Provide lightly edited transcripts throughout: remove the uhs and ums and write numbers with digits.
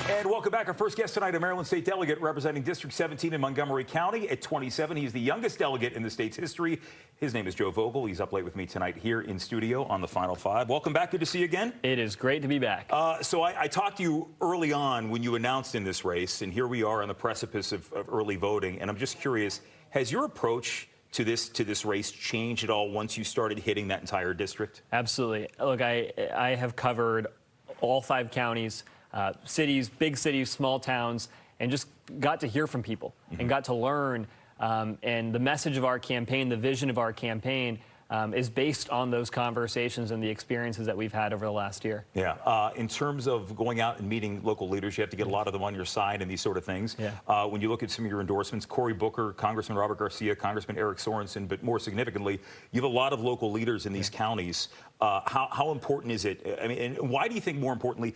And welcome back. Our first guest tonight, a Maryland State delegate representing District 17 in Montgomery County. At 27, he's the youngest delegate in the state's history. His name is Joe Vogel. He's up late with me tonight here in studio on the Final Five. Welcome back. Good to see you again. It is great to be back. So I talked to you early on when you announced in this race, and here we are on the precipice of early voting. And I'm just curious, has your approach to this race changed at all once you started hitting that entire district? Absolutely. Look, I have covered all 5 counties. Cities, big cities, small towns, and just got to hear from people and got to learn. And the message of our campaign, the vision of our campaign is based on those conversations and the experiences that we've had over the last year. Yeah. In terms of going out and meeting local leaders, you have to get a lot of them on your side and these sort of things. Yeah. When you look at some of your endorsements, Cory Booker, Congressman Robert Garcia, Congressman Eric Sorensen, but more significantly, you have a lot of local leaders in these counties. How important is it? I mean, and why do you think, more importantly,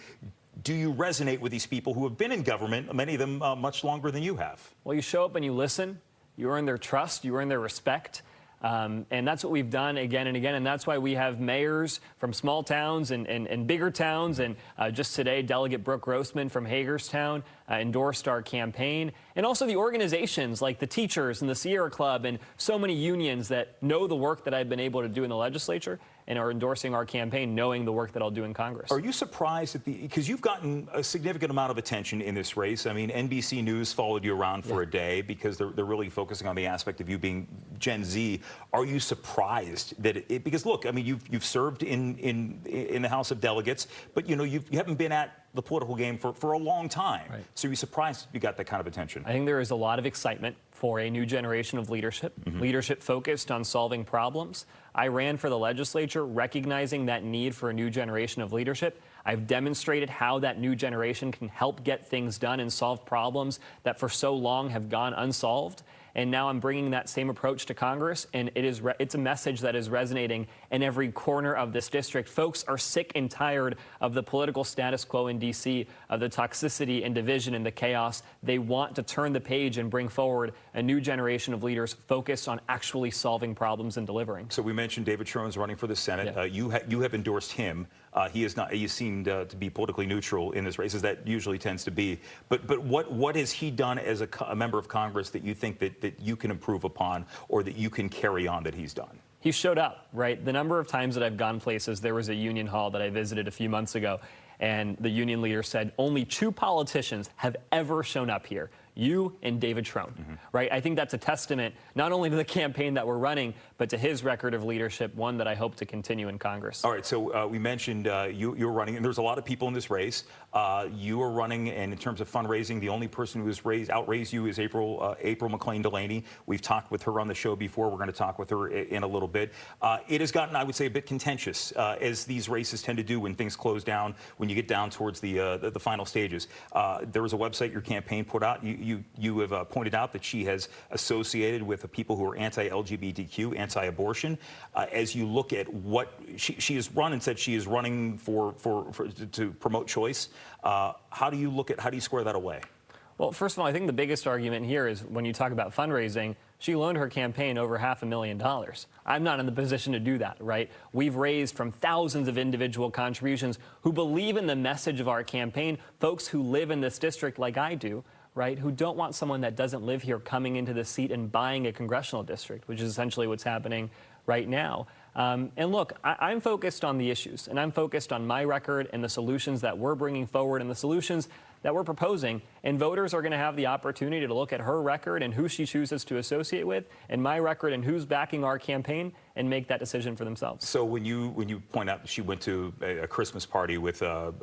do you resonate with these people who have been in government, many of them much longer than you have? Well, you show up and you listen, you earn their trust, you earn their respect. And that's what we've done again and again. And that's why we have mayors from small towns and bigger towns. And just today, Delegate Brooke Grossman from Hagerstown endorsed our campaign. And also the organizations like the teachers and the Sierra Club and so many unions that know the work that I've been able to do in the legislature and are endorsing our campaign, knowing the work that I'll do in Congress. Are you surprised at because you've gotten a significant amount of attention in this race? I mean, NBC News followed you around for a day because they're really focusing on the aspect of you being Gen Z. Are you surprised that because look, I mean, you've served in the House of Delegates, but you know, you haven't been at the political game for a long time. Right. So you're surprised you got that kind of attention? I think there is a lot of excitement for a new generation of leadership, leadership focused on solving problems. I ran for the legislature recognizing that need for a new generation of leadership. I've demonstrated how that new generation can help get things done and solve problems that for so long have gone unsolved. And now I'm bringing that same approach to Congress, and it's a message that is resonating in every corner of this district. Folks are sick and tired of the political status quo in D.C., of the toxicity and division and the chaos. They want to turn the page and bring forward a new generation of leaders focused on actually solving problems and delivering. So we mentioned David Trone's running for the Senate. Yeah. You have endorsed him. He is not. He seemed to be politically neutral in this race, as that usually tends to be. But what has he done as a member of Congress that you think that you can improve upon, or that you can carry on that he's done? He showed up, right? The number of times that I've gone places, there was a union hall that I visited a few months ago, and the union leader said only 2 politicians have ever shown up here, you and David Trone, right? I think that's a testament not only to the campaign that we're running, but to his record of leadership, one that I hope to continue in Congress. All right, so we mentioned you're running, and there's a lot of people in this race. You are running, and in terms of fundraising, the only person who has outraised you is April McLean Delaney. We've talked with her on the show before. We're going to talk with her in a little bit. It has gotten, I would say, a bit contentious, as these races tend to do when things close down, when you get down towards the final stages. There was a website your campaign put out. You have pointed out that she has associated with people who are anti-LGBTQ, anti-abortion. As you look at what she has run and said she is running to promote choice, how do you square that away? Well, first of all, I think the biggest argument here is when you talk about fundraising, she loaned her campaign over $500,000. I'm not in the position to do that, right? We've raised from thousands of individual contributions who believe in the message of our campaign, folks who live in this district like I do, right, who don't want someone that doesn't live here coming into the seat and buying a congressional district, which is essentially what's happening right now. And look, I'm focused on the issues, and I'm focused on my record and the solutions that we're bringing forward and the solutions that we're proposing, and voters are going to have the opportunity to look at her record and who she chooses to associate with, and my record and who's backing our campaign, and make that decision for themselves. So when you point out that she went to a Christmas party with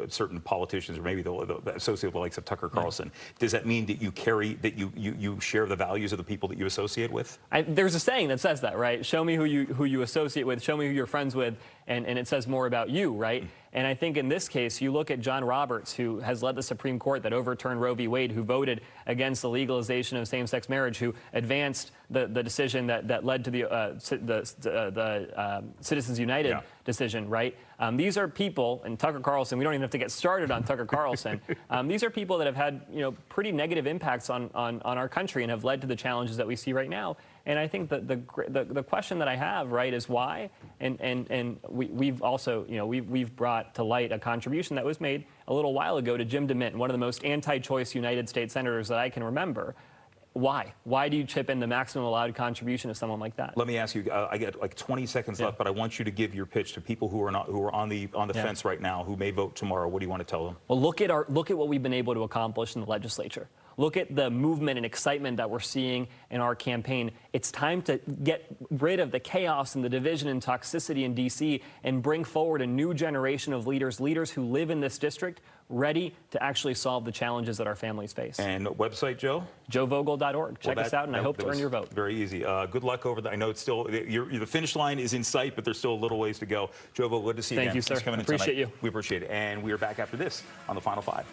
certain politicians, or maybe the associate with the likes of Tucker Carlson, does that mean that you share the values of the people that you associate with? There's a saying that says that, right? Show me who you associate with, show me who you're friends with, and it says more about you, right? And I think in this case, you look at John Roberts, who has led the Supreme Court that overturned Roe v. Wade, who voted against the legalization of same-sex marriage, who advanced the decision that led to the Citizens United decision, right? These are people, and Tucker Carlson, we don't even have to get started on Tucker Carlson. These are people that have had, pretty negative impacts on our country and have led to the challenges that we see right now. And I think that the question that I have, right, is why? And we've also, we've brought to light a contribution that was made a little while ago to Jim DeMint, one of the most anti-choice United States senators that I can remember. Why? Why do you chip in the maximum allowed contribution to someone like that? Let me ask you. I get like 20 seconds left, but I want you to give your pitch to people who are on the fence right now, who may vote tomorrow. What do you want to tell them? Well, look at what we've been able to accomplish in the legislature. Look at the movement and excitement that we're seeing in our campaign. It's time to get rid of the chaos and the division and toxicity in D.C. and bring forward a new generation of leaders who live in this district, ready to actually solve the challenges that our families face. And website, Joe? JoeVogel.org. Check us out, and I hope to earn your vote. Very easy. Good luck over there. I know it's still, the finish line is in sight, but there's still a little ways to go. Joe Vogel, good to see you again. Thank you, sir. Thanks for coming in Appreciate tonight. you. We appreciate it. And we are back after this on the Final Five.